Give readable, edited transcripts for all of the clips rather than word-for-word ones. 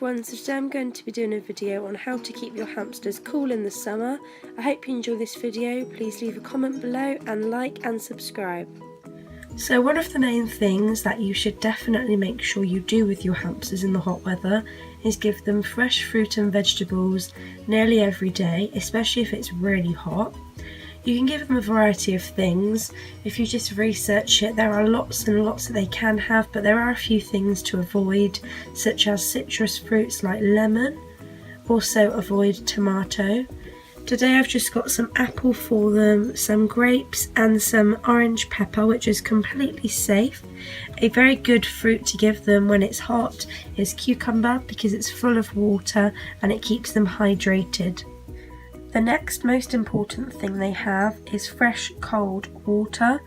everyone, so today I'm going to be doing a video on how to keep your hamsters cool in the summer. I hope you enjoy this video. Please leave a comment below and like and subscribe. So one of the main things that you should definitely make sure you do with your hamsters in the hot weather is give them fresh fruit and vegetables nearly every day, especially if it's really hot. You can give them a variety of things. If you just research it, there are lots and lots that they can have, but there are a few things to avoid, such as citrus fruits like lemon. Also avoid tomato. Today I've just got some apple for them, some grapes and some orange pepper, which is completely safe. A very good fruit to give them when it's hot is cucumber, because it's full of water and it keeps them hydrated. The next most important thing they have is fresh cold water.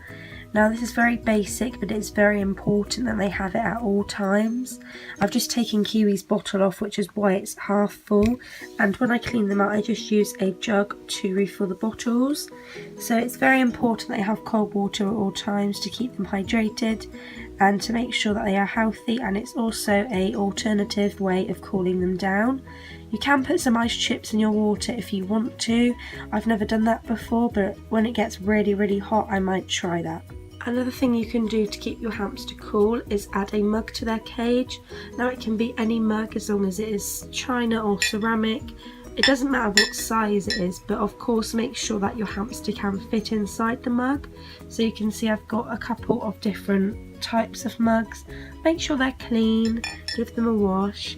Now this is very basic, but it's very important that they have it at all times. I've just taken Kiwi's bottle off, which is why it's half full, and when I clean them out I just use a jug to refill the bottles. So it's very important they have cold water at all times to keep them hydrated and to make sure that they are healthy, and it's also an alternative way of cooling them down. You can put some ice chips in your water if you want to. I've never done that before, but when it gets really hot I might try that. Another thing you can do to keep your hamster cool is add a mug to their cage. Now it can be any mug as long as it is china or ceramic. It doesn't matter what size it is, but of course make sure that your hamster can fit inside the mug. So you can see I've got a couple of different types of mugs. Make sure they're clean, give them a wash.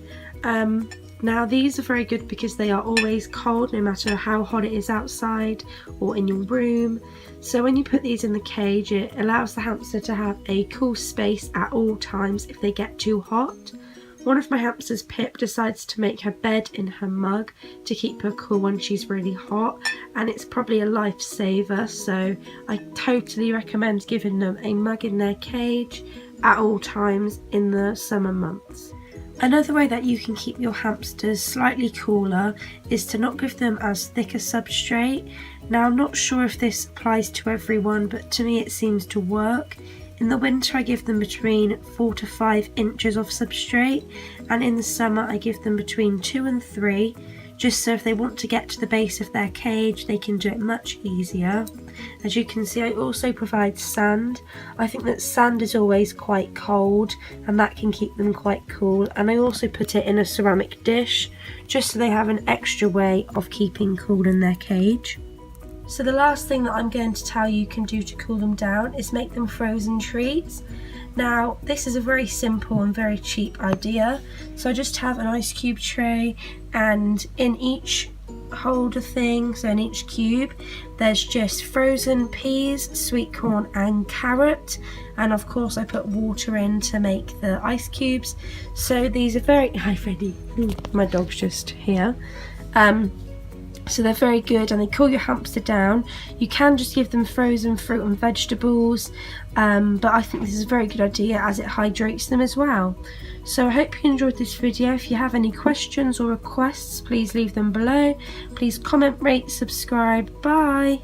Now these are very good because they are always cold no matter how hot it is outside or in your room. So when you put these in the cage, it allows the hamster to have a cool space at all times if they get too hot. One of my hamsters, Pip, decides to make her bed in her mug to keep her cool when she's really hot, and it's probably a lifesaver, so I totally recommend giving them a mug in their cage at all times in the summer months. Another way that you can keep your hamsters slightly cooler is to not give them as thick a substrate. Now I'm not sure if this applies to everyone, but to me it seems to work. In the winter I give them between 4 to 5 inches of substrate, and in the summer I give them between 2 and 3, just so if they want to get to the base of their cage they can do it much easier. As you can see, I also provide sand. I think that sand is always quite cold and that can keep them quite cool, and I also put it in a ceramic dish just so they have an extra way of keeping cool in their cage. So the last thing that I'm going to tell you can do to cool them down is make them frozen treats. Now this is a very simple and very cheap idea. So I just have an ice cube tray, and in each holder thing, so in each cube, there's just frozen peas, sweet corn and carrot, and of course I put water in to make the ice cubes. So these are very... Hi Freddie, my dog's just here. So they're very good and they cool your hamster down. You can just give them frozen fruit and vegetables, but I think this is a very good idea as it hydrates them as well. So I hope you enjoyed this video. If you have any questions or requests, please leave them below. Please comment, rate, subscribe. Bye!